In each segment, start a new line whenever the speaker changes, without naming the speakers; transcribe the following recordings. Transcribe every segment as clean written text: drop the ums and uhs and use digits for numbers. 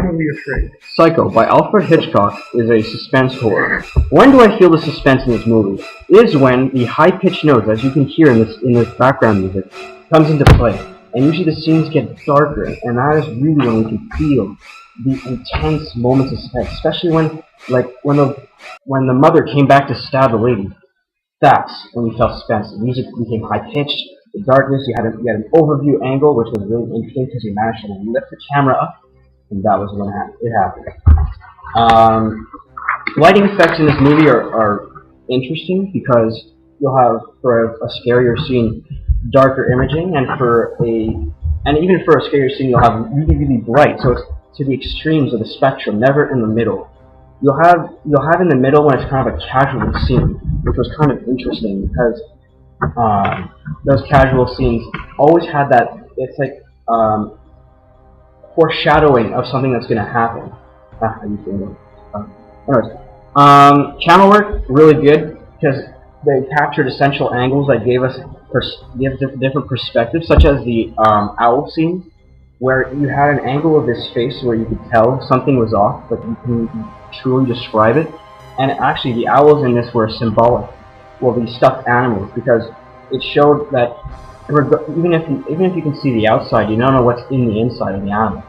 genuinely afraid.
Psycho by Alfred Hitchcock is a suspense horror. When do I feel the suspense in this movie? Is when the high-pitched notes, as you can hear in this background music, comes into play. And usually the scenes get darker, and that is really when we can feel the intense moments of suspense, especially when the mother came back to stab the lady. That's when we felt suspense. The music became high-pitched, the darkness, you had an overview angle, which was really interesting because you managed to lift the camera up, and that was when it happened. Lighting effects in this movie are interesting because you'll have, for a scarier scene, darker imaging, and even for a scarier scene, you'll have really, really bright. So it's to the extremes of the spectrum, never in the middle. You'll have in the middle when it's kind of a casual scene, which was kind of interesting because those casual scenes always had that. It's like foreshadowing of something that's going to happen. Camera work really good because they captured essential angles that gave different perspectives, such as the owl scene, where you had an angle of his face where you could tell something was off, but you couldn't truly describe it. And actually, the owls in this were symbolic. Well, these stuffed animals, because it showed that even if you can see the outside, you don't know what's in the inside of the animal,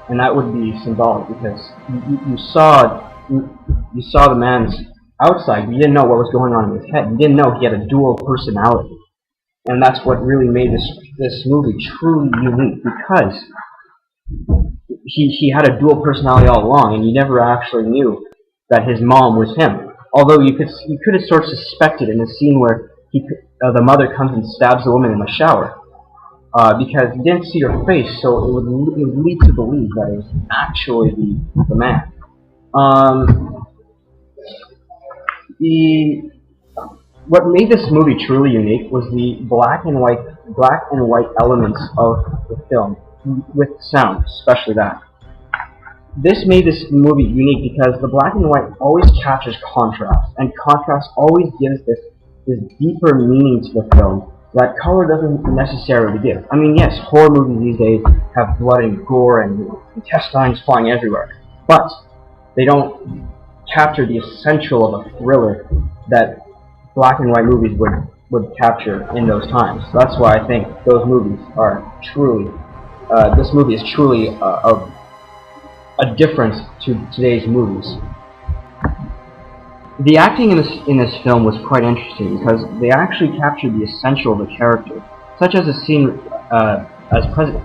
and that would be symbolic because you saw the man's outside, you didn't know what was going on in his head. You didn't know he had a dual personality, and that's what really made this movie truly unique because he had a dual personality all along, and you never actually knew that his mom was him. Although you could have sort of suspected in the scene where the mother comes and stabs the woman in the shower, because you didn't see her face, so it would lead to believe that it was actually the man. What made this movie truly unique was the black and white elements of the film, with sound, especially that. This made this movie unique because the black and white always captures contrast, and contrast always gives this deeper meaning to the film that color doesn't necessarily give. I mean, yes, horror movies these days have blood and gore and intestines flying everywhere, but they don't capture the essential of a thriller that black and white movies would capture in those times. So that's why I think those movies are truly, this movie is truly a difference to today's movies. The acting in this film was quite interesting because they actually captured the essential of the character, such as the scene as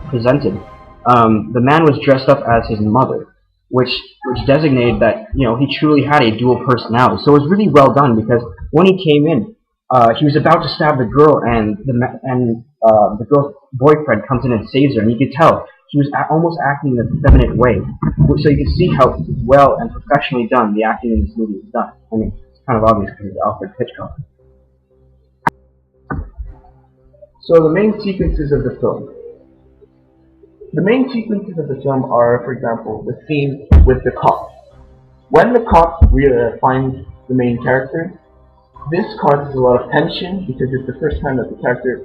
presented. The man was dressed up as his mother, which designated that he truly had a dual personality. So it was really well done because when he came in, he was about to stab the girl, and the girl's boyfriend comes in and saves her, and you could tell he was almost acting in a feminine way. So you can see how well and professionally done the acting in this movie is done. I mean, it's kind of obvious because it's Alfred Hitchcock.
So the main sequences of the film. The main sequences of the film are, for example, the scene with the cop. When the cop finds the main character, this causes a lot of tension because it's the first time that the character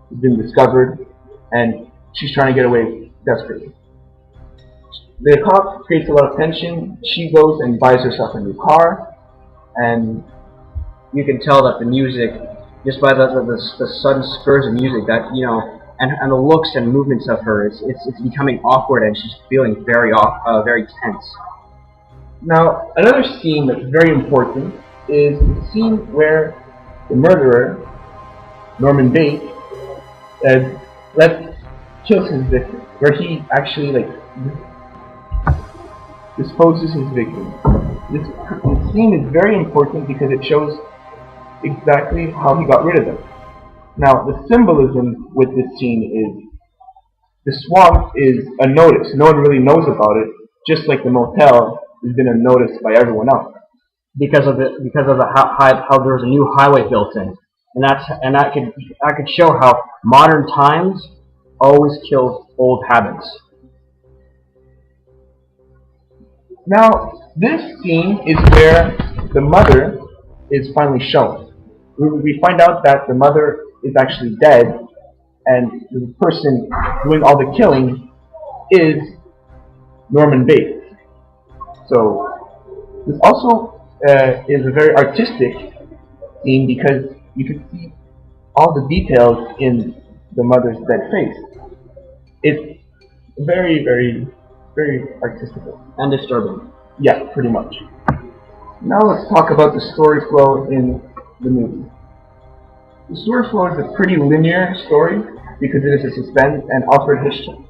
has been discovered and she's trying to get away desperately. The cop creates a lot of tension. She goes and buys herself a new car, and
You can tell that the music, just by the sudden spurs of music, that and the looks and movements of her, it's becoming awkward, and she's feeling very tense.
Now, another scene that's very important is the scene where the murderer, Norman Bates, kills his victim, where he actually disposes his victim. This scene is very important because it shows exactly how he got rid of them. Now, the symbolism with this scene is the swamp is unnoticed. No one really knows about it, just like the motel has been unnoticed by everyone else.
Because of how there's a new highway built in, and that could show how modern times always kills old habits.
Now, this scene is where the mother is finally shown. We find out that the mother is actually dead, and the person doing all the killing is Norman Bates. So this also is a very artistic scene because you can see all the details in the mother's dead face. It's very, very, very artistical.
And disturbing.
Yeah, pretty much. Now let's talk about the story flow in the movie. The story flow is a pretty linear story because it is a suspense, and Alfred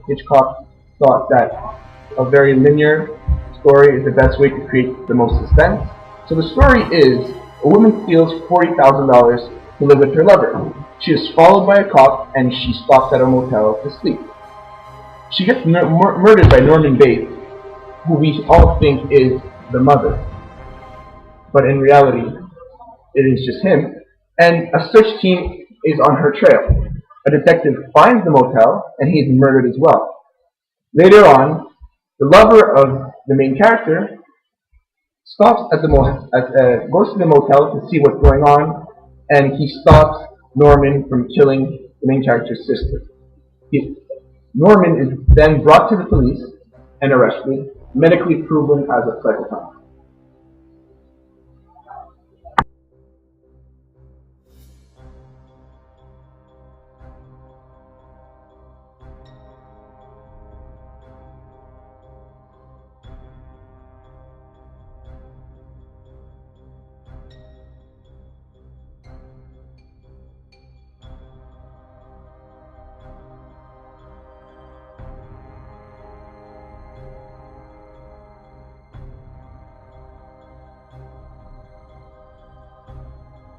Hitchcock thought that a very linear story is the best way to create the most suspense. So the story is a woman steals $40,000 to live with her lover. She is followed by a cop and she stops at a motel to sleep. She gets murdered by Norman Bates, who we all think is the mother. But in reality, it is just him, and a search team is on her trail. A detective finds the motel, and he is murdered as well. Later on, the lover of the main character stops at the goes to the motel to see what's going on, and he stops Norman from killing the main character's sister. Norman is then brought to the police and arrested, medically proven as a psychopath.